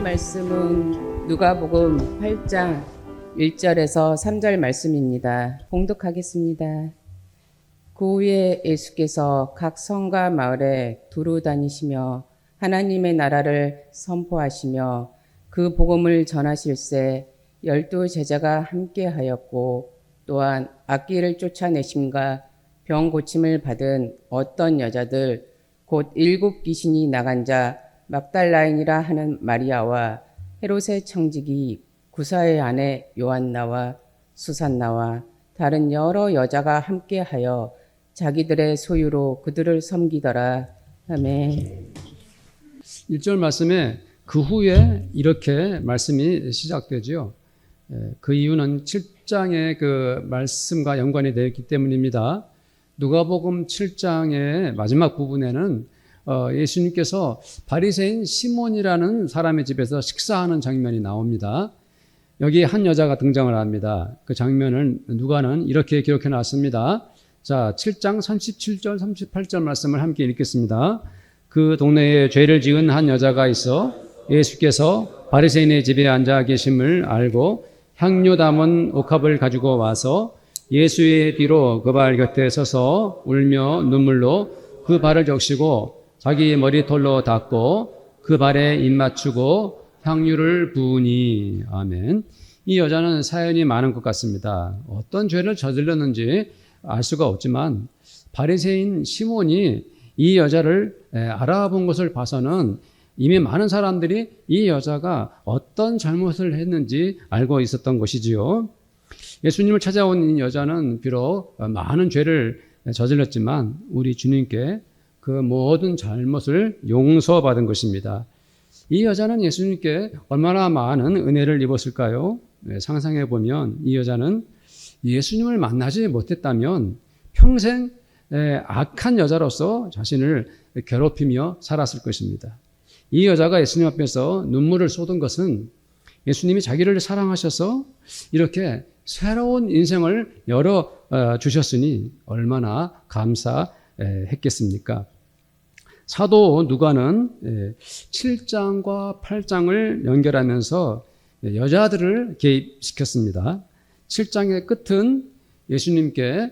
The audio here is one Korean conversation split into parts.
말씀은 누가복음 8장 1절에서 3절 말씀입니다. 봉독하겠습니다. 그 후에 예수께서 각 성과 마을에 두루 다니시며 하나님의 나라를 선포하시며 그 복음을 전하실새 12 제자가 함께하였고 또한 악귀를 쫓아내심과 병 고침을 받은 어떤 여자들 곧 7 귀신이 나간 자 막달라인이라 하는 마리아와 헤롯의 청지기 구사의 아내 요한나와 수산나와 다른 여러 여자가 함께하여 자기들의 소유로 그들을 섬기더라. 아멘. 1절 말씀에 그 후에 이렇게 말씀이 시작되죠. 그 이유는 7장의 그 말씀과 연관이 되어 있기 때문입니다. 누가복음 7장의 마지막 부분에는 예수님께서 바리새인 시몬이라는 사람의 집에서 식사하는 장면이 나옵니다. 여기 한 여자가 등장을 합니다. 그 장면을 누가는 이렇게 기록해 놨습니다. 자, 7장 37절 38절 말씀을 함께 읽겠습니다. 그 동네에 죄를 지은 한 여자가 있어 예수께서 바리새인의 집에 앉아 계심을 알고 향료 담은 옥합을 가지고 와서 예수의 뒤로 그 발 곁에 서서 울며 눈물로 그 발을 적시고 자기 머리털로 닦고 그 발에 입 맞추고 향유를 부으니. 아멘. 이 여자는 사연이 많은 것 같습니다. 어떤 죄를 저질렀는지 알 수가 없지만 바리새인 시몬이 이 여자를 알아본 것을 봐서는 이미 많은 사람들이 이 여자가 어떤 잘못을 했는지 알고 있었던 것이지요. 예수님을 찾아온 이 여자는 비록 많은 죄를 저질렀지만 우리 주님께 그 모든 잘못을 용서받은 것입니다. 이 여자는 예수님께 얼마나 많은 은혜를 입었을까요? 상상해 보면 이 여자는 예수님을 만나지 못했다면 평생 악한 여자로서 자신을 괴롭히며 살았을 것입니다. 이 여자가 예수님 앞에서 눈물을 쏟은 것은 예수님이 자기를 사랑하셔서 이렇게 새로운 인생을 열어 주셨으니 얼마나 감사했겠습니까? 사도 누가는 7장과 8장을 연결하면서 여자들을 개입시켰습니다. 7장의 끝은 예수님께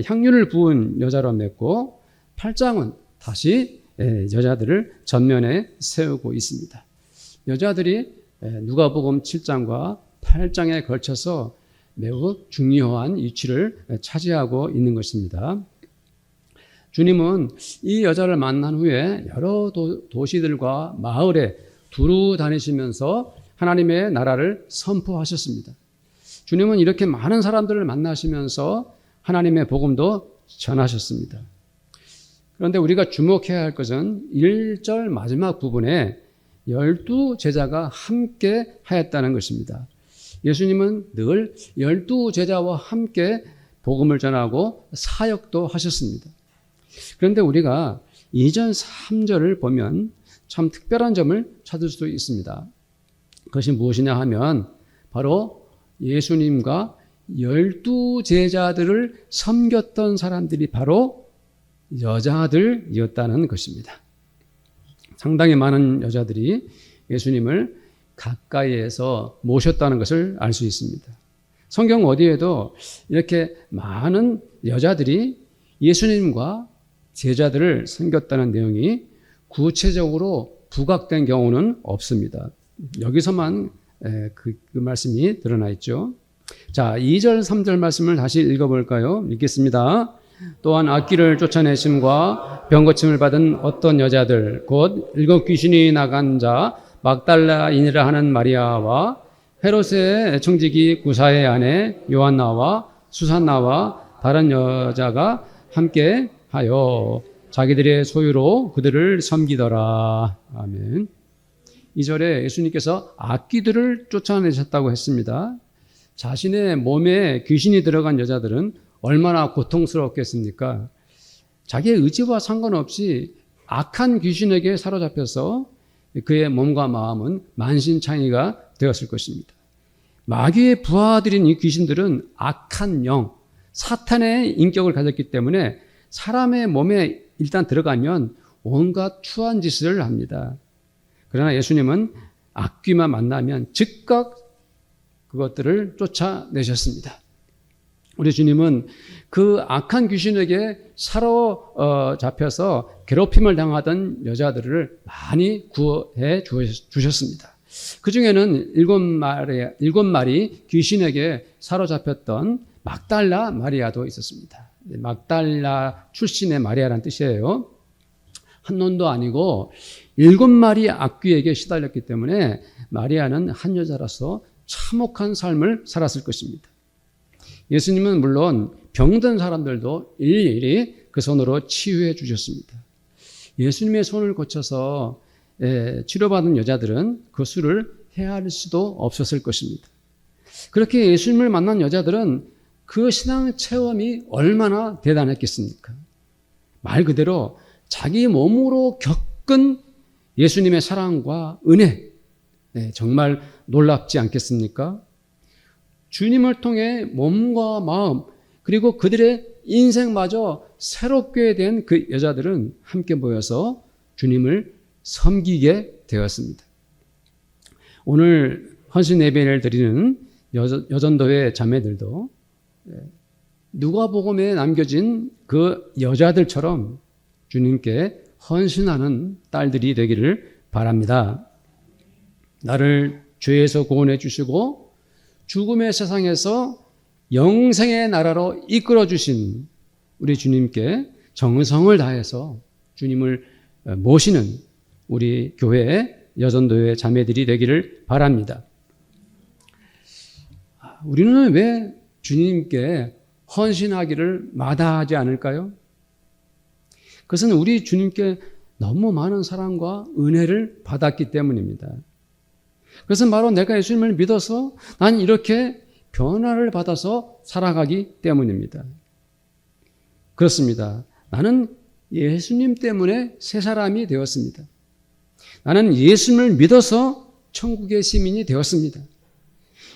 향유를 부은 여자로 맺고 8장은 다시 여자들을 전면에 세우고 있습니다. 여자들이 누가복음 7장과 8장에 걸쳐서 매우 중요한 위치를 차지하고 있는 것입니다. 주님은 이 여자를 만난 후에 여러 도시들과 마을에 두루 다니시면서 하나님의 나라를 선포하셨습니다. 주님은 이렇게 많은 사람들을 만나시면서 하나님의 복음도 전하셨습니다. 그런데 우리가 주목해야 할 것은 1절 마지막 부분에 12 제자가 함께 하였다는 것입니다. 예수님은 늘 12 제자와 함께 복음을 전하고 사역도 하셨습니다. 그런데 우리가 2절 3절을 보면 참 특별한 점을 찾을 수 있습니다. 그것이 무엇이냐 하면 바로 예수님과 12 제자들을 섬겼던 사람들이 바로 여자들이었다는 것입니다. 상당히 많은 여자들이 예수님을 가까이에서 모셨다는 것을 알 수 있습니다. 성경 어디에도 이렇게 많은 여자들이 예수님과 제자들을 섬겼다는 내용이 구체적으로 부각된 경우는 없습니다. 여기서만 그 말씀이 드러나 있죠. 자, 2절 3절 말씀을 다시 읽어볼까요? 읽겠습니다. 또한 악귀를 쫓아내심과 병고침을 받은 어떤 여자들 곧 7 귀신이 나간 자 막달라인이라 하는 마리아와 헤롯의 청지기 구사의 아내 요한나와 수산나와 다른 여자가 함께 하여 자기들의 소유로 그들을 섬기더라. 아멘. 2절에 예수님께서 악귀들을 쫓아내셨다고 했습니다. 자신의 몸에 귀신이 들어간 여자들은 얼마나 고통스럽겠습니까? 자기의 의지와 상관없이 악한 귀신에게 사로잡혀서 그의 몸과 마음은 만신창이가 되었을 것입니다. 마귀의 부하들인 이 귀신들은 악한 영, 사탄의 인격을 가졌기 때문에 사람의 몸에 일단 들어가면 온갖 추한 짓을 합니다. 그러나 예수님은 악귀만 만나면 즉각 그것들을 쫓아내셨습니다. 우리 주님은 그 악한 귀신에게 사로잡혀서 괴롭힘을 당하던 여자들을 많이 구해 주셨습니다. 그 중에는 일곱 마리 귀신에게 사로잡혔던 막달라 마리아도 있었습니다. 막달라 출신의 마리아라는 뜻이에요. 한 놈도 아니고 7마리 악귀에게 시달렸기 때문에 마리아는 한 여자로서 참혹한 삶을 살았을 것입니다. 예수님은 물론 병든 사람들도 일일이 그 손으로 치유해 주셨습니다. 예수님의 손을 거쳐서 치료받은 여자들은 그 수를 헤아릴 수도 없었을 것입니다. 그렇게 예수님을 만난 여자들은 그 신앙 체험이 얼마나 대단했겠습니까? 말 그대로 자기 몸으로 겪은 예수님의 사랑과 은혜, 정말 놀랍지 않겠습니까? 주님을 통해 몸과 마음 그리고 그들의 인생마저 새롭게 된 그 여자들은 함께 모여서 주님을 섬기게 되었습니다. 오늘 헌신 예배를 드리는 여전도회 자매들도 누가복음에 남겨진 그 여자들처럼 주님께 헌신하는 딸들이 되기를 바랍니다. 나를 죄에서 구원해 주시고 죽음의 세상에서 영생의 나라로 이끌어 주신 우리 주님께 정성을 다해서 주님을 모시는 우리 교회의 여전도회 자매들이 되기를 바랍니다. 우리는 왜 주님께 헌신하기를 마다하지 않을까요? 그것은 우리 주님께 너무 많은 사랑과 은혜를 받았기 때문입니다. 그것은 바로 내가 예수님을 믿어서 난 이렇게 변화를 받아서 살아가기 때문입니다. 그렇습니다. 나는 예수님 때문에 새 사람이 되었습니다. 나는 예수님을 믿어서 천국의 시민이 되었습니다.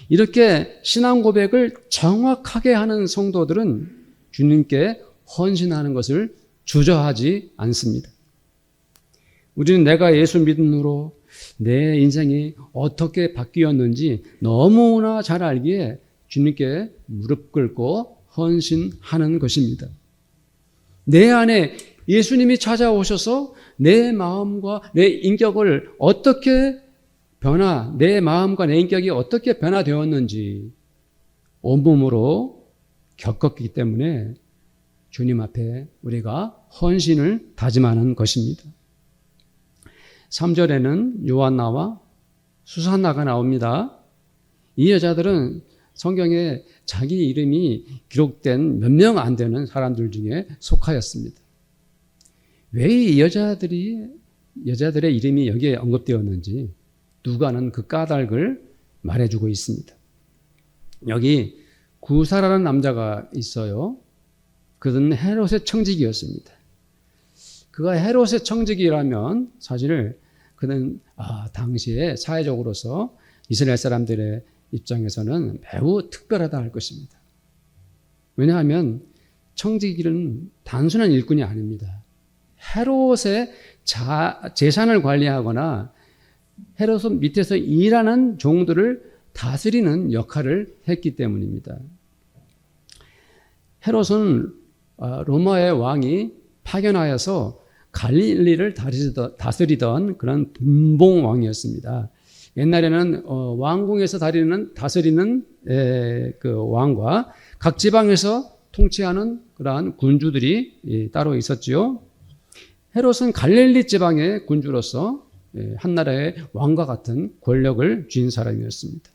이렇게 신앙 고백을 정확하게 하는 성도들은 주님께 헌신하는 것을 주저하지 않습니다. 우리는 내가 예수 믿음으로 내 인생이 어떻게 바뀌었는지 너무나 잘 알기에 주님께 무릎 꿇고 헌신하는 것입니다. 내 안에 예수님이 찾아오셔서 내 마음과 내 인격을 어떻게 내 마음과 내 인격이 어떻게 변화되었는지 온몸으로 겪었기 때문에 주님 앞에 우리가 헌신을 다짐하는 것입니다. 3절에는 요한나와 수산나가 나옵니다. 이 여자들은 성경에 자기 이름이 기록된 몇 명 안 되는 사람들 중에 속하였습니다. 왜 이 여자들의 이름이 여기에 언급되었는지 누가는 그 까닭을 말해주고 있습니다. 여기 구사라는 남자가 있어요. 그는 헤롯의 청직이었습니다. 그가 헤롯의 청직이라면 사실 그는 당시에 사회적으로서 이스라엘 사람들의 입장에서는 매우 특별하다 할 것입니다. 왜냐하면 청직일은 단순한 일꾼이 아닙니다. 헤롯의 재산을 관리하거나 헤롯 밑에서 일하는 종들을 다스리는 역할을 했기 때문입니다. 헤롯은 로마의 왕이 파견하여서 갈릴리를 다스리던 그런 분봉왕이었습니다. 옛날에는 왕궁에서 다스리는 그 왕과 각 지방에서 통치하는 그러한 군주들이 따로 있었지요. 헤롯은 갈릴리 지방의 군주로서 한 나라의 왕과 같은 권력을 쥔 사람이었습니다.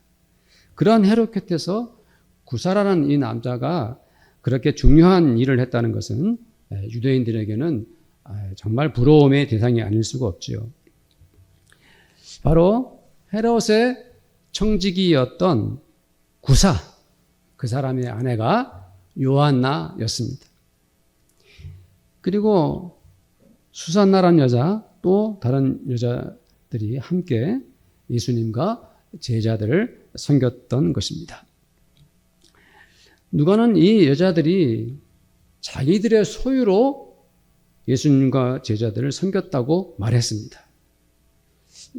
그러한 헤롯 곁에서 구사라는 이 남자가 그렇게 중요한 일을 했다는 것은 유대인들에게는 정말 부러움의 대상이 아닐 수가 없지요. 바로 헤롯의 청지기였던 구사, 그 사람의 아내가 요한나였습니다. 그리고 수산나라는 여자, 또 다른 여자들이 함께 예수님과 제자들을 섬겼던 것입니다. 누가는 이 여자들이 자기들의 소유로 예수님과 제자들을 섬겼다고 말했습니다.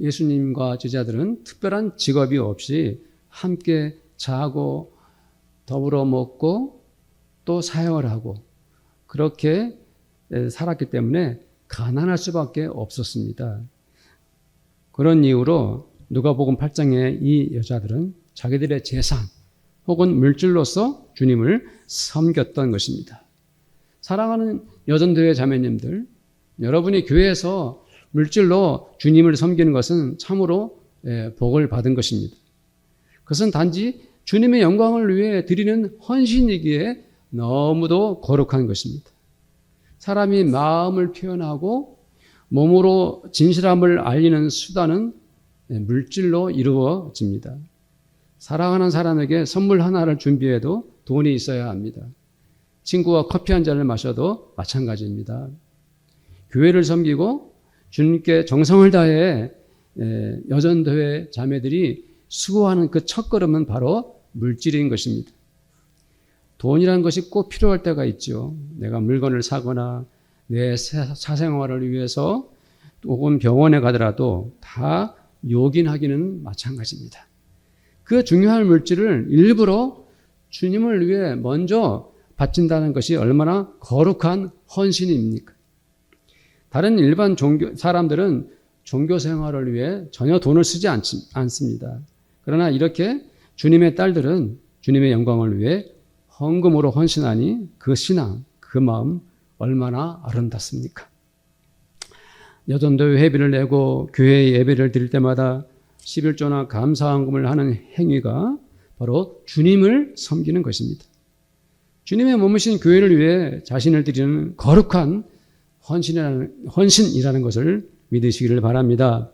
예수님과 제자들은 특별한 직업이 없이 함께 자고 더불어 먹고 또 사역을 하고 그렇게 살았기 때문에 가난할 수밖에 없었습니다. 그런 이유로 누가복음 8장의 이 여자들은 자기들의 재산 혹은 물질로서 주님을 섬겼던 것입니다. 사랑하는 여전도회 자매님들, 여러분이 교회에서 물질로 주님을 섬기는 것은 참으로 복을 받은 것입니다. 그것은 단지 주님의 영광을 위해 드리는 헌신이기에 너무도 거룩한 것입니다. 사람이 마음을 표현하고 몸으로 진실함을 알리는 수단은 물질로 이루어집니다. 사랑하는 사람에게 선물 하나를 준비해도 돈이 있어야 합니다. 친구와 커피 한 잔을 마셔도 마찬가지입니다. 교회를 섬기고 주님께 정성을 다해 여전도회 자매들이 수고하는 그 첫걸음은 바로 물질인 것입니다. 돈이라는 것이 꼭 필요할 때가 있죠. 내가 물건을 사거나 내 사생활을 위해서 혹은 병원에 가더라도 다 요긴하기는 마찬가지입니다. 그 중요한 물질을 일부러 주님을 위해 먼저 바친다는 것이 얼마나 거룩한 헌신입니까? 다른 일반 사람들은 종교 생활을 위해 전혀 돈을 쓰지 않습니다. 그러나 이렇게 주님의 딸들은 주님의 영광을 위해 헌금으로 헌신하니 그 신앙, 그 마음 얼마나 아름답습니까? 여전도회 회비를 내고 교회에 예배를 드릴 때마다 11조나 감사헌금을 하는 행위가 바로 주님을 섬기는 것입니다. 주님의 몸이신 교회를 위해 자신을 드리는 거룩한 헌신이라는 것을 믿으시기를 바랍니다.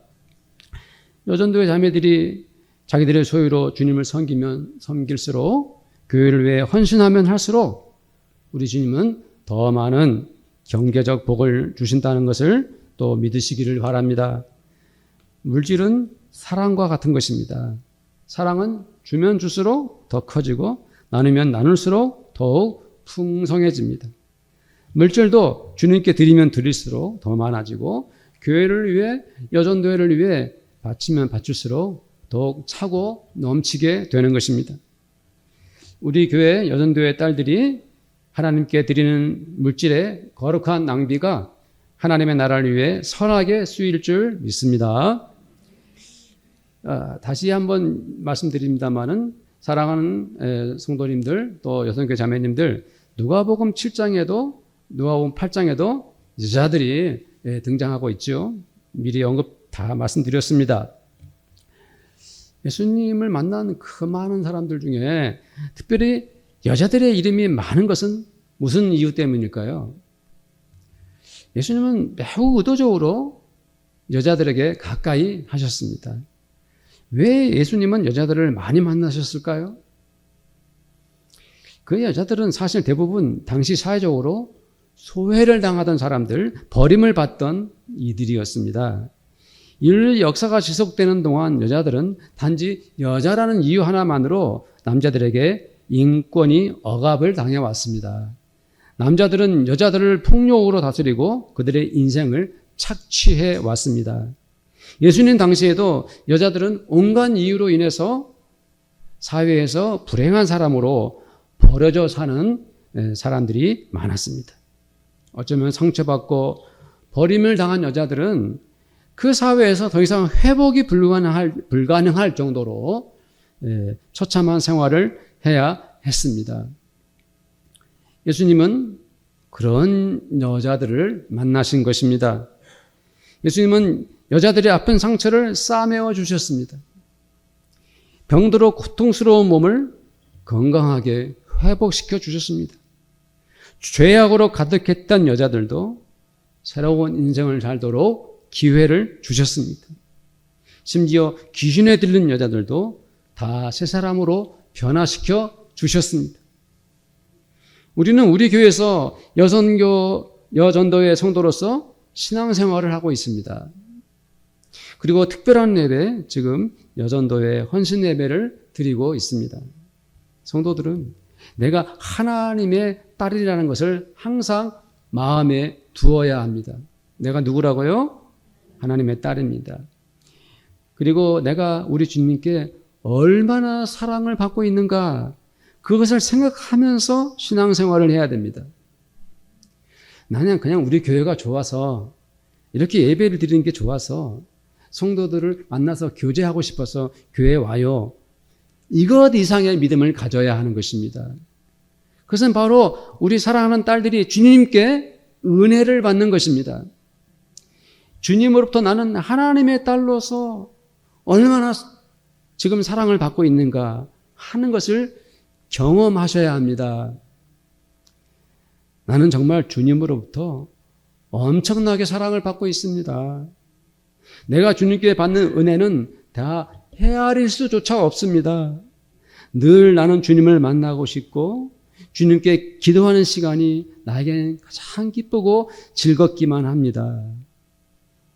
여전도회 자매들이 자기들의 소유로 주님을 섬길수록 교회를 위해 헌신하면 할수록 우리 주님은 더 많은 경제적 복을 주신다는 것을 또 믿으시기를 바랍니다. 물질은 사랑과 같은 것입니다. 사랑은 주면 줄수록 더 커지고 나누면 나눌수록 더욱 풍성해집니다. 물질도 주님께 드리면 드릴수록 더 많아지고 교회를 위해 여전도회를 위해 바치면 바칠수록 더욱 차고 넘치게 되는 것입니다. 우리 교회 여전도회 딸들이 하나님께 드리는 물질의 거룩한 낭비가 하나님의 나라를 위해 선하게 쓰일 줄 믿습니다. 다시 한번 말씀드립니다마는 사랑하는 성도님들 또 여성교회 자매님들 누가복음 7장에도 누가복음 8장에도 여자들이 등장하고 있죠. 미리 언급 다 말씀드렸습니다. 예수님을 만난 그 많은 사람들 중에 특별히 여자들의 이름이 많은 것은 무슨 이유 때문일까요? 예수님은 매우 의도적으로 여자들에게 가까이 하셨습니다. 왜 예수님은 여자들을 많이 만나셨을까요? 그 여자들은 사실 대부분 당시 사회적으로 소외를 당하던 사람들, 버림을 받던 이들이었습니다. 인류 역사가 지속되는 동안 여자들은 단지 여자라는 이유 하나만으로 남자들에게 인권이 억압을 당해왔습니다. 남자들은 여자들을 폭력으로 다스리고 그들의 인생을 착취해 왔습니다. 예수님 당시에도 여자들은 온갖 이유로 인해서 사회에서 불행한 사람으로 버려져 사는 사람들이 많았습니다. 어쩌면 상처받고 버림을 당한 여자들은 그 사회에서 더 이상 회복이 불가능할 정도로 처참한 생활을 해야 했습니다. 예수님은 그런 여자들을 만나신 것입니다. 예수님은 여자들의 아픈 상처를 싸매어 주셨습니다. 병들어 고통스러운 몸을 건강하게 회복시켜 주셨습니다. 죄악으로 가득했던 여자들도 새로운 인생을 살도록 기회를 주셨습니다. 심지어 귀신에 들린 여자들도 다 새 사람으로 변화시켜 주셨습니다. 우리는 우리 교회에서 여전도회 성도로서 신앙생활을 하고 있습니다. 그리고 특별한 예배, 지금 여전도회 헌신 예배를 드리고 있습니다. 성도들은 내가 하나님의 딸이라는 것을 항상 마음에 두어야 합니다. 내가 누구라고요? 하나님의 딸입니다. 그리고 내가 우리 주님께 얼마나 사랑을 받고 있는가, 그것을 생각하면서 신앙생활을 해야 됩니다. 나는 그냥 우리 교회가 좋아서, 이렇게 예배를 드리는 게 좋아서, 성도들을 만나서 교제하고 싶어서 교회에 와요. 이것 이상의 믿음을 가져야 하는 것입니다. 그것은 바로 우리 사랑하는 딸들이 주님께 은혜를 받는 것입니다. 주님으로부터 나는 하나님의 딸로서 얼마나 지금 사랑을 받고 있는가 하는 것을 경험하셔야 합니다. 나는 정말 주님으로부터 엄청나게 사랑을 받고 있습니다. 내가 주님께 받는 은혜는 다 헤아릴 수조차 없습니다. 늘 나는 주님을 만나고 싶고 주님께 기도하는 시간이 나에게는 가장 기쁘고 즐겁기만 합니다.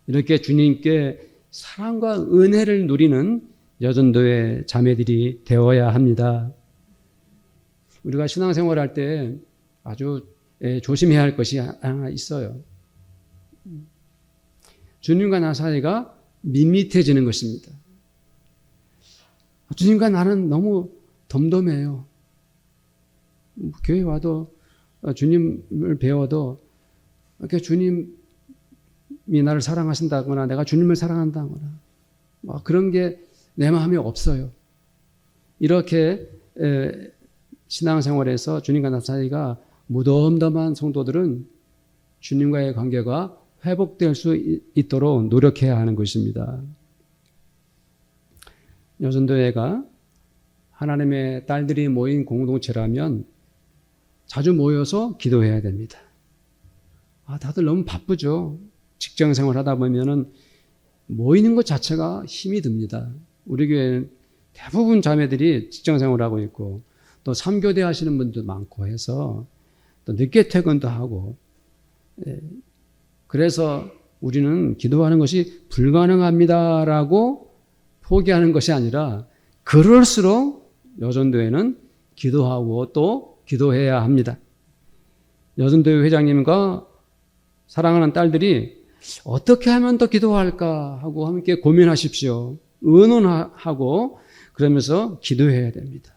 이렇게 주님께 사랑과 은혜를 누리는 여전도의 자매들이 되어야 합니다. 우리가 신앙생활할 때 아주 조심해야 할 것이 하나 있어요. 주님과 나 사이가 밋밋해지는 것입니다. 주님과 나는 너무 덤덤해요. 교회 와도 주님을 배워도 이렇게 주님이 나를 사랑하신다거나 내가 주님을 사랑한다거나 그런 게 내 마음에 없어요. 이렇게 신앙생활에서 주님과 나 사이가 무덤덤한 성도들은 주님과의 관계가 회복될 수 있도록 노력해야 하는 것입니다. 여전도회가 하나님의 딸들이 모인 공동체라면 자주 모여서 기도해야 됩니다. 다들 너무 바쁘죠. 직장생활 하다 보면은 모이는 것 자체가 힘이 듭니다. 우리 교회는 대부분 자매들이 직장생활하고 있고 또 3교대 하시는 분도 많고 해서 또 늦게 퇴근도 하고, 그래서 우리는 기도하는 것이 불가능합니다라고 포기하는 것이 아니라 그럴수록 여전도회는 기도하고 또 기도해야 합니다. 여전도회 회장님과 사랑하는 딸들이 어떻게 하면 더 기도할까 하고 함께 고민하십시오. 의논하고 그러면서 기도해야 됩니다.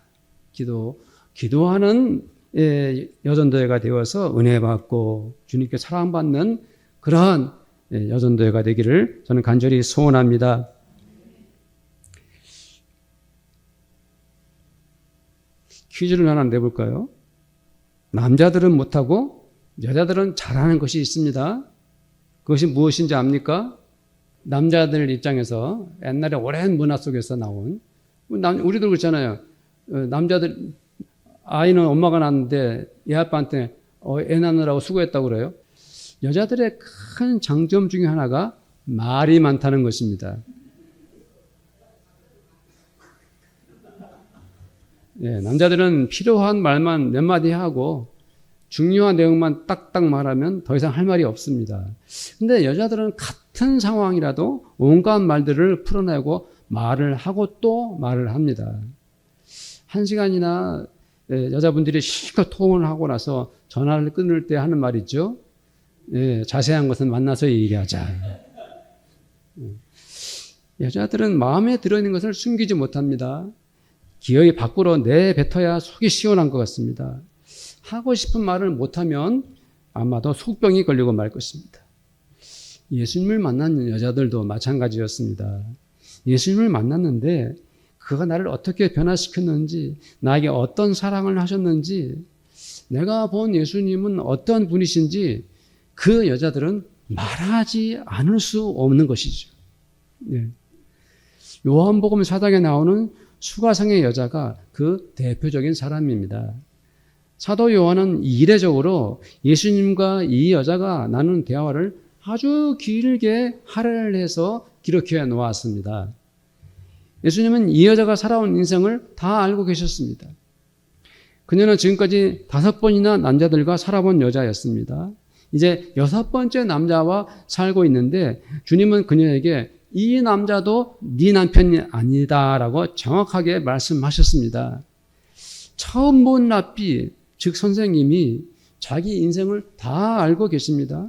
기도하는 여전도회가 되어서 은혜 받고 주님께 사랑받는 그러한 여전도회가 되기를 저는 간절히 소원합니다. 퀴즈를 하나 내볼까요? 남자들은 못하고 여자들은 잘하는 것이 있습니다. 그것이 무엇인지 압니까? 남자들 입장에서 옛날에 오랜 문화 속에서 나온, 우리도 그렇잖아요. 남자들, 아이는 엄마가 낳았는데 애 아빠한테 애 낳느라고 수고했다고 그래요. 여자들의 큰 장점 중에 하나가 말이 많다는 것입니다. 남자들은 필요한 말만 몇 마디 하고 중요한 내용만 딱딱 말하면 더 이상 할 말이 없습니다. 근데 여자들은 같은 상황이라도 온갖 말들을 풀어내고 말을 하고 또 말을 합니다. 1시간이나 여자분들이 실컷 통화를 하고 나서 전화를 끊을 때 하는 말 있죠. 자세한 것은 만나서 얘기하자. 여자들은 마음에 들어있는 것을 숨기지 못합니다. 기어이 밖으로 내뱉어야 속이 시원한 것 같습니다. 하고 싶은 말을 못하면 아마도 속병이 걸리고 말 것입니다. 예수님을 만난 여자들도 마찬가지였습니다. 예수님을 만났는데 그가 나를 어떻게 변화시켰는지, 나에게 어떤 사랑을 하셨는지, 내가 본 예수님은 어떤 분이신지 그 여자들은 말하지 않을 수 없는 것이죠. 요한복음 4장에 나오는 수가성의 여자가 그 대표적인 사람입니다. 사도 요한은 이례적으로 예수님과 이 여자가 나눈 대화를 아주 길게 할애를 해서 기록해 놓았습니다. 예수님은 이 여자가 살아온 인생을 다 알고 계셨습니다. 그녀는 지금까지 5번이나 남자들과 살아본 여자였습니다. 이제 6번째 남자와 살고 있는데 주님은 그녀에게 이 남자도 네 남편이 아니다라고 정확하게 말씀하셨습니다. 처음 본 랍비, 즉 선생님이 자기 인생을 다 알고 계십니다.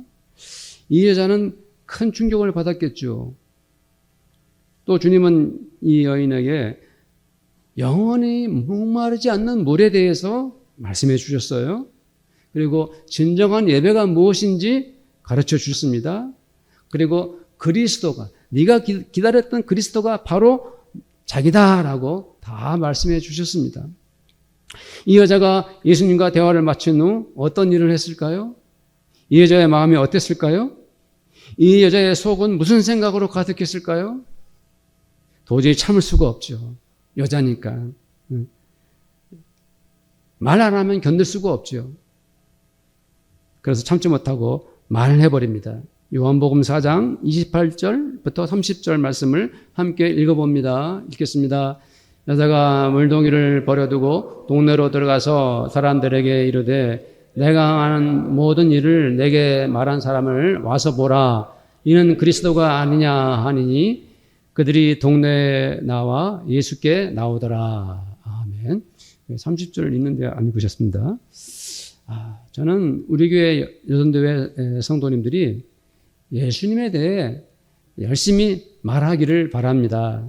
이 여자는 큰 충격을 받았겠죠. 또 주님은 이 여인에게 영원히 목마르지 않는 물에 대해서 말씀해 주셨어요. 그리고 진정한 예배가 무엇인지 가르쳐 주셨습니다. 그리고 그리스도가, 네가 기다렸던 그리스도가 바로 자기다라고 다 말씀해 주셨습니다. 이 여자가 예수님과 대화를 마친 후 어떤 일을 했을까요? 이 여자의 마음이 어땠을까요? 이 여자의 속은 무슨 생각으로 가득했을까요? 도저히 참을 수가 없죠. 여자니까. 말 안 하면 견딜 수가 없죠. 그래서 참지 못하고 말을 해버립니다. 요한복음 4장 28절부터 30절 말씀을 함께 읽어봅니다. 읽겠습니다. 여자가 물동이를 버려두고 동네로 들어가서 사람들에게 이르되 내가 아는 모든 일을 내게 말한 사람을 와서 보라. 이는 그리스도가 아니냐 하니니 그들이 동네에 나와 예수께 나오더라. 아멘. 30절 있는데 안 읽으셨습니다. 저는 우리 교회 여전도회 성도님들이 예수님에 대해 열심히 말하기를 바랍니다.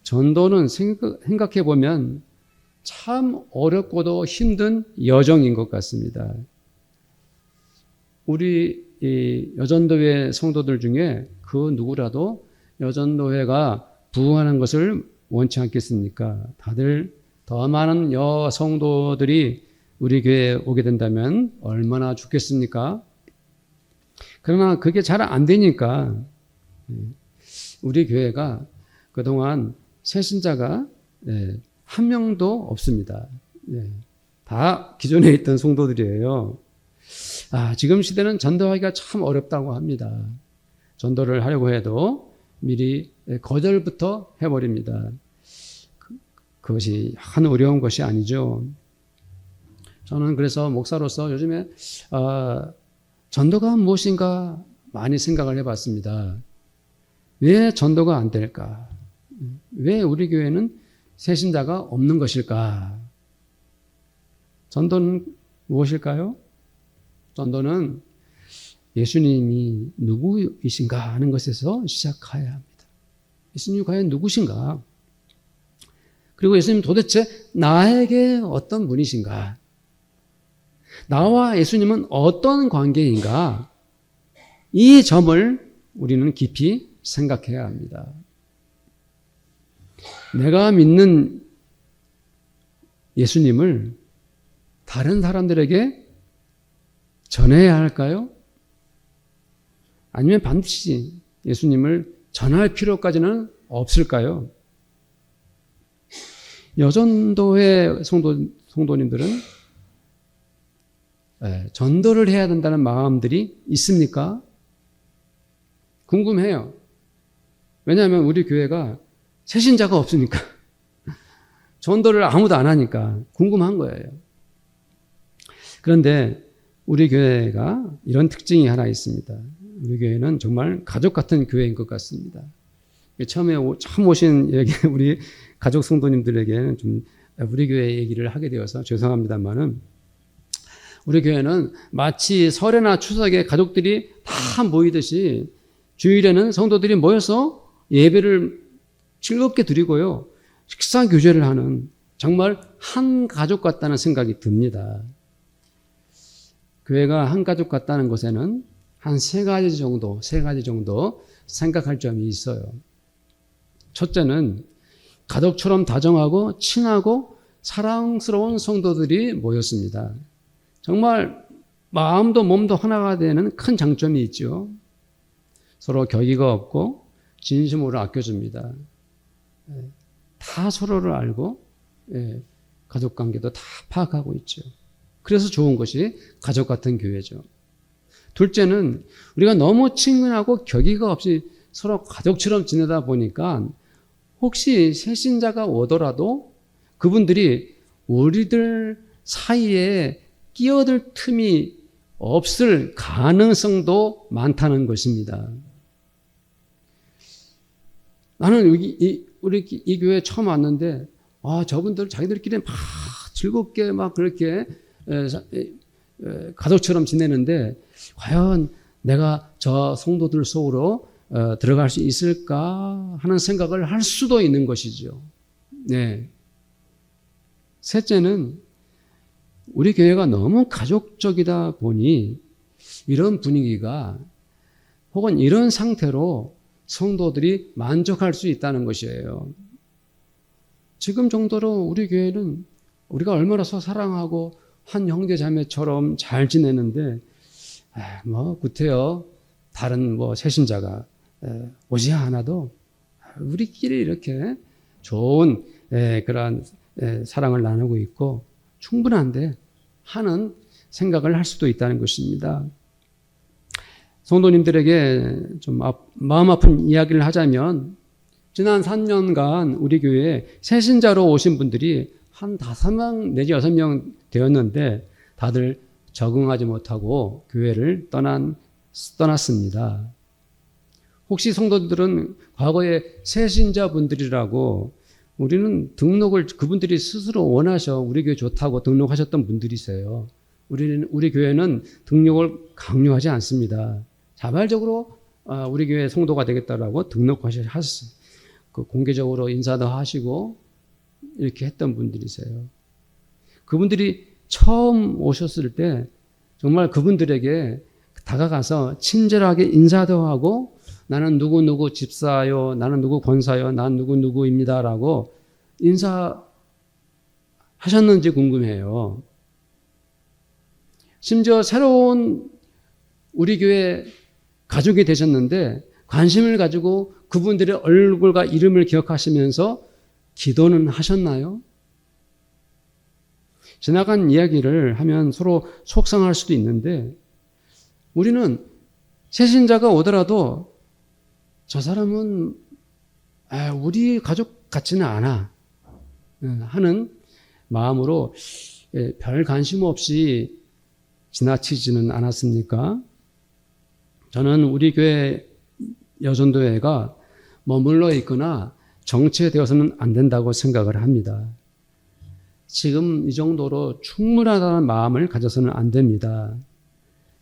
전도는 생각해 보면 참 어렵고도 힘든 여정인 것 같습니다. 우리 여전도회 성도들 중에 그 누구라도 여전도회가 부흥하는 것을 원치 않겠습니까? 다들 더 많은 여성도들이 우리 교회에 오게 된다면 얼마나 좋겠습니까? 그러나 그게 잘 안 되니까 우리 교회가 그동안 새신자가 한 명도 없습니다. 다 기존에 있던 성도들이에요. 지금 시대는 전도하기가 참 어렵다고 합니다. 전도를 하려고 해도 미리 거절부터 해버립니다. 그것이 한 어려운 것이 아니죠. 저는 그래서 목사로서 요즘에 전도가 무엇인가 많이 생각을 해봤습니다. 왜 전도가 안 될까? 왜 우리 교회는 새신자가 없는 것일까? 전도는 무엇일까요? 전도는 예수님이 누구이신가 하는 것에서 시작해야 합니다. 예수님이 과연 누구신가? 그리고 예수님 도대체 나에게 어떤 분이신가? 나와 예수님은 어떤 관계인가? 이 점을 우리는 깊이 생각해야 합니다. 내가 믿는 예수님을 다른 사람들에게 전해야 할까요? 아니면 반드시 예수님을 전할 필요까지는 없을까요? 여전도회 성도님들은 전도를 해야 된다는 마음들이 있습니까? 궁금해요. 왜냐하면 우리 교회가 새신자가 없으니까 전도를 아무도 안 하니까 궁금한 거예요. 그런데 우리 교회가 이런 특징이 하나 있습니다. 우리 교회는 정말 가족 같은 교회인 것 같습니다. 처음에 처음 오신 우리 가족 성도님들에게는 좀 우리 교회 얘기를 하게 되어서 죄송합니다만은 우리 교회는 마치 설에나 추석에 가족들이 다 모이듯이 주일에는 성도들이 모여서 예배를 즐겁게 드리고요. 식사 교제를 하는 정말 한 가족 같다는 생각이 듭니다. 교회가 한 가족 같다는 것에는 한 세 가지 정도 생각할 점이 있어요. 첫째는 가족처럼 다정하고 친하고 사랑스러운 성도들이 모였습니다. 정말 마음도 몸도 하나가 되는 큰 장점이 있죠. 서로 격의가 없고 진심으로 아껴줍니다. 다 서로를 알고 가족관계도 다 파악하고 있죠. 그래서 좋은 것이 가족 같은 교회죠. 둘째는 우리가 너무 친근하고 격의가 없이 서로 가족처럼 지내다 보니까 혹시 새신자가 오더라도 그분들이 우리들 사이에 끼어들 틈이 없을 가능성도 많다는 것입니다. 나는 우리 이 교회에 처음 왔는데 저분들 자기들끼리 막 즐겁게 막 그렇게 가족처럼 지내는데 과연 내가 저 성도들 속으로 들어갈 수 있을까 하는 생각을 할 수도 있는 것이죠. 네. 셋째는 우리 교회가 너무 가족적이다 보니 이런 분위기가 혹은 이런 상태로 성도들이 만족할 수 있다는 것이에요. 지금 정도로 우리 교회는 우리가 얼마나 서로 사랑하고 한 형제 자매처럼 잘 지내는데 뭐 구태여 다른 뭐 새신자가 오지 않아도 우리끼리 이렇게 좋은 그러한 사랑을 나누고 있고 충분한데 하는 생각을 할 수도 있다는 것입니다. 성도님들에게 좀 마음 아픈 이야기를 하자면 지난 3년간 우리 교회에 새신자로 오신 분들이 한 5명 내지 6명 되었는데 다들 적응하지 못하고 교회를 떠났습니다. 혹시 성도들은 과거에 새신자분들이라고 우리는 등록을 그분들이 스스로 원하셔 우리 교회 좋다고 등록하셨던 분들이세요. 우리 교회는 등록을 강요하지 않습니다. 자발적으로 우리 교회 성도가 되겠다라고 등록하셨어요. 공개적으로 인사도 하시고 이렇게 했던 분들이세요. 그분들이 처음 오셨을 때 정말 그분들에게 다가가서 친절하게 인사도 하고 나는 누구누구 집사요, 나는 누구 권사요, 난 누구누구입니다라고 인사하셨는지 궁금해요. 심지어 새로운 우리 교회 가족이 되셨는데 관심을 가지고 그분들의 얼굴과 이름을 기억하시면서 기도는 하셨나요? 지나간 이야기를 하면 서로 속상할 수도 있는데 우리는 새신자가 오더라도 저 사람은 우리 가족 같지는 않아 하는 마음으로 별 관심 없이 지나치지는 않았습니까? 저는 우리 교회 여전도회가 머물러 있거나 정체되어서는 안 된다고 생각을 합니다. 지금 이 정도로 충분하다는 마음을 가져서는 안 됩니다.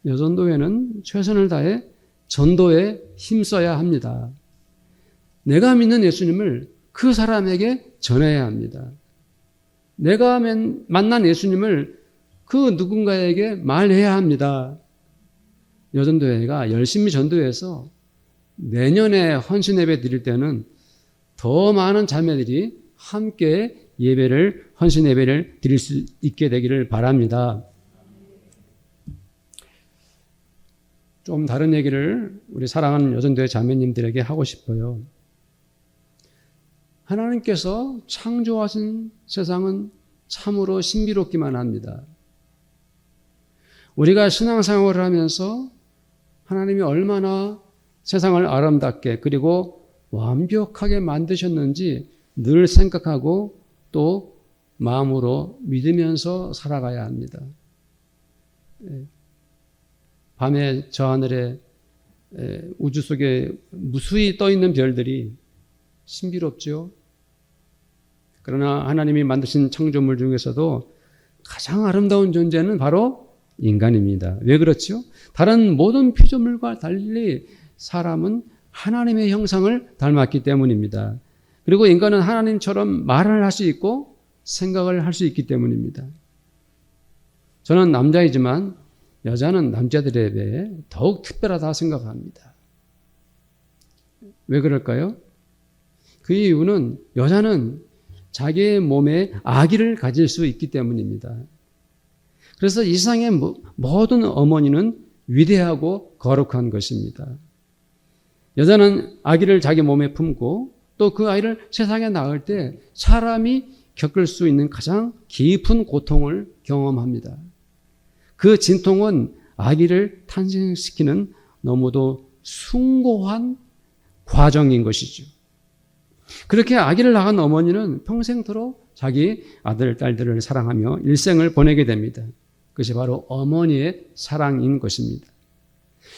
여전도회는 최선을 다해 전도에 힘써야 합니다. 내가 믿는 예수님을 그 사람에게 전해야 합니다. 내가 만난 예수님을 그 누군가에게 말해야 합니다. 여전도회가 열심히 전도해서 내년에 헌신 예배 드릴 때는 더 많은 자매들이 함께 헌신 예배를 드릴 수 있게 되기를 바랍니다. 좀 다른 얘기를 우리 사랑하는 여전도회 자매님들에게 하고 싶어요. 하나님께서 창조하신 세상은 참으로 신비롭기만 합니다. 우리가 신앙생활을 하면서 하나님이 얼마나 세상을 아름답게 그리고 완벽하게 만드셨는지 늘 생각하고 또 마음으로 믿으면서 살아가야 합니다. 밤에 저 하늘에 우주 속에 무수히 떠있는 별들이 신비롭죠. 그러나 하나님이 만드신 창조물 중에서도 가장 아름다운 존재는 바로 인간입니다. 왜 그렇죠? 다른 모든 피조물과 달리 사람은 하나님의 형상을 닮았기 때문입니다. 그리고 인간은 하나님처럼 말을 할 수 있고 생각을 할 수 있기 때문입니다. 저는 남자이지만 여자는 남자들에 비해 더욱 특별하다 생각합니다. 왜 그럴까요? 그 이유는 여자는 자기의 몸에 아기를 가질 수 있기 때문입니다. 그래서 이 세상의 모든 어머니는 위대하고 거룩한 것입니다. 여자는 아기를 자기 몸에 품고 또 그 아이를 세상에 낳을 때 사람이 겪을 수 있는 가장 깊은 고통을 경험합니다. 그 진통은 아기를 탄생시키는 너무도 숭고한 과정인 것이죠. 그렇게 아기를 낳은 어머니는 평생토록 자기 아들, 딸들을 사랑하며 일생을 보내게 됩니다. 그것이 바로 어머니의 사랑인 것입니다.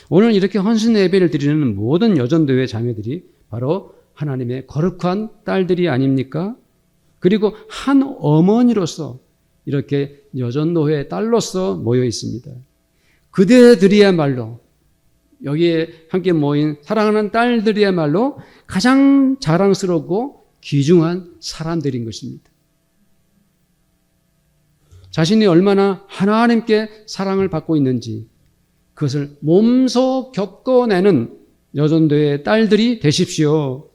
오늘 이렇게 헌신 예배를 드리는 모든 여전도회 자매들이 바로 하나님의 거룩한 딸들이 아닙니까? 그리고 한 어머니로서 이렇게 여전도회 딸로서 모여 있습니다. 그대들이야말로 여기에 함께 모인 사랑하는 딸들이야말로 가장 자랑스럽고 귀중한 사람들인 것입니다. 자신이 얼마나 하나님께 사랑을 받고 있는지 그것을 몸소 겪어내는 여전도의 딸들이 되십시오.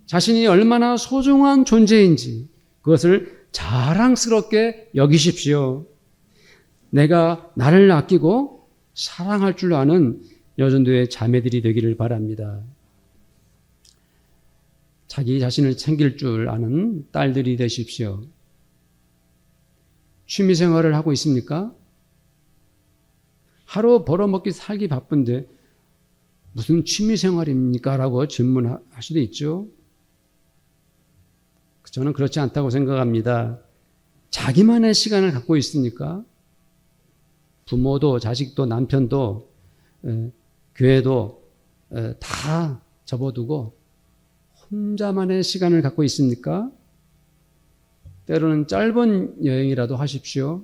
자신이 얼마나 소중한 존재인지 그것을 자랑스럽게 여기십시오. 내가 나를 아끼고 사랑할 줄 아는 여전도의 자매들이 되기를 바랍니다. 자기 자신을 챙길 줄 아는 딸들이 되십시오. 취미 생활을 하고 있습니까? 하루 벌어먹기 살기 바쁜데 무슨 취미 생활입니까? 라고 질문할 수도 있죠. 저는 그렇지 않다고 생각합니다. 자기만의 시간을 갖고 있으니까 부모도 자식도 남편도 교회도 다 접어두고 혼자만의 시간을 갖고 있으니까 때로는 짧은 여행이라도 하십시오.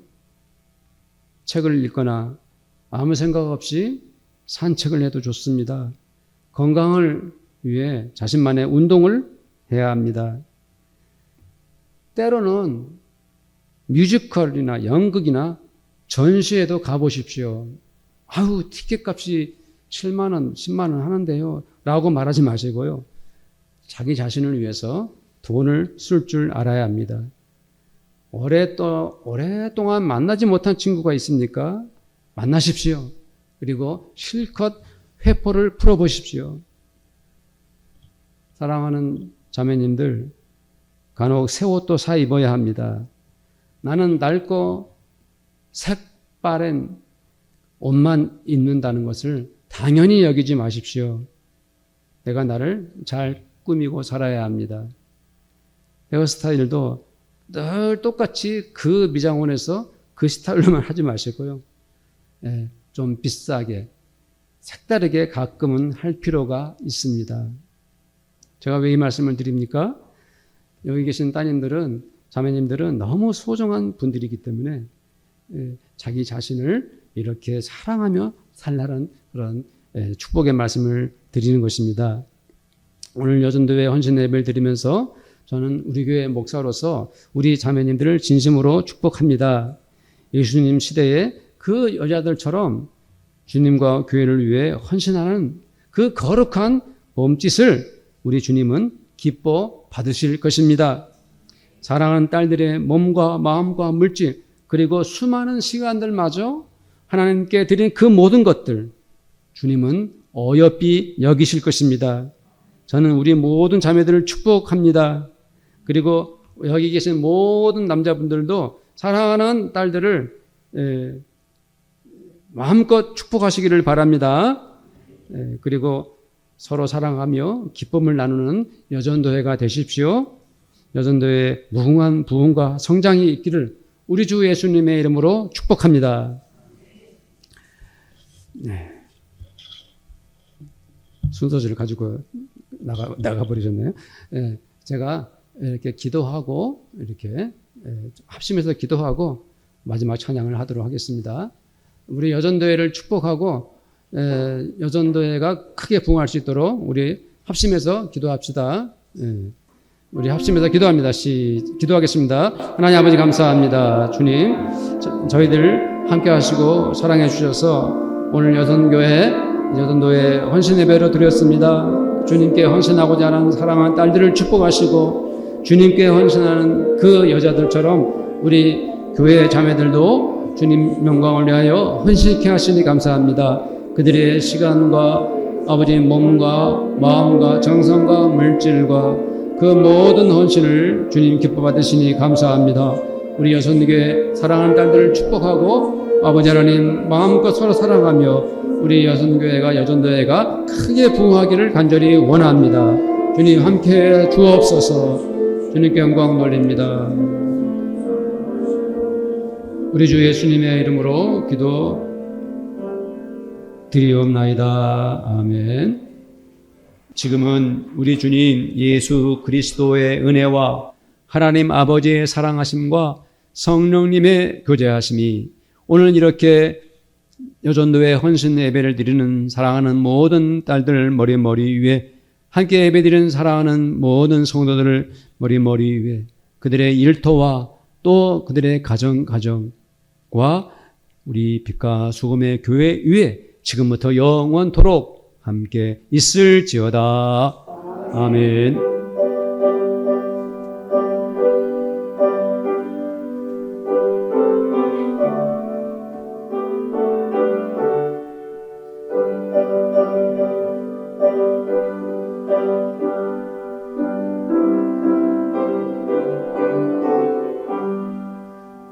책을 읽거나 아무 생각 없이 산책을 해도 좋습니다. 건강을 위해 자신만의 운동을 해야 합니다. 때로는 뮤지컬이나 연극이나 전시회도 가보십시오. 아유, 티켓 값이 7만 원, 10만 원 하는데요. 라고 말하지 마시고요. 자기 자신을 위해서 돈을 쓸 줄 알아야 합니다. 오랫동안 만나지 못한 친구가 있습니까? 만나십시오. 그리고 실컷 회포를 풀어보십시오. 사랑하는 자매님들, 간혹 새 옷도 사 입어야 합니다. 나는 낡고 색바랜 옷만 입는다는 것을 당연히 여기지 마십시오. 내가 나를 잘 꾸미고 살아야 합니다. 헤어스타일도 늘 똑같이 그 미장원에서 그 스타일로만 하지 마시고요. 좀 비싸게, 색다르게 가끔은 할 필요가 있습니다. 제가 왜 이 말씀을 드립니까? 여기 계신 따님들은, 자매님들은 너무 소중한 분들이기 때문에 자기 자신을 이렇게 사랑하며 살라는 그런 축복의 말씀을 드리는 것입니다. 오늘 여전도회 헌신 예배를 드리면서 저는 우리 교회 목사로서 우리 자매님들을 진심으로 축복합니다. 예수님 시대에 그 여자들처럼 주님과 교회를 위해 헌신하는 그 거룩한 몸짓을 우리 주님은 기뻐 받으실 것입니다. 사랑하는 딸들의 몸과 마음과 물질 그리고 수많은 시간들마저 하나님께 드린 그 모든 것들 주님은 어여삐 여기실 것입니다. 저는 우리 모든 자매들을 축복합니다. 그리고 여기 계신 모든 남자분들도 사랑하는 딸들을 마음껏 축복하시기를 바랍니다. 그리고 서로 사랑하며 기쁨을 나누는 여전도회가 되십시오. 여전도회의 무궁한 부흥과 성장이 있기를 우리 주 예수님의 이름으로 축복합니다. 순서지를 가지고 나가버리셨네요. 제가 이렇게 기도하고 이렇게 합심해서 기도하고 마지막 찬양을 하도록 하겠습니다. 우리 여전도회를 축복하고 여전도회가 크게 부흥할 수 있도록 우리 합심해서 기도합시다. 우리 합심해서 기도합니다. 기도하겠습니다. 하나님 아버지 감사합니다. 주님, 저희들 함께 하시고 사랑해 주셔서 오늘 여전도회 헌신 예배로 드렸습니다. 주님께 헌신하고자 하는 사랑하는 딸들을 축복하시고 주님께 헌신하는 그 여자들처럼 우리 교회 자매들도 주님 영광을 위하여 헌신케 하시니 감사합니다. 그들의 시간과 아버지 몸과 마음과 정성과 물질과 그 모든 헌신을 주님 기뻐 받으시니 감사합니다. 우리 여선교회 사랑하는 딸들을 축복하고 아버지 하나님 마음껏 서로 사랑하며 우리 여전도회가 크게 부흥하기를 간절히 원합니다. 주님 함께 주옵소서. 주님께 영광 돌립니다. 우리 주 예수님의 이름으로 기도 드리옵나이다. 아멘. 지금은 우리 주님 예수 그리스도의 은혜와 하나님 아버지의 사랑하심과 성령님의 교제하심이 오늘 이렇게 여전도회 헌신 예배를 드리는 사랑하는 모든 딸들 머리 위에, 함께 예배드리는 사랑하는 모든 성도들을 머리 위에, 그들의 일터와 또 그들의 가정과 우리 빛과 수금의 교회 위에 지금부터 영원토록 함께 있을지어다. 아멘.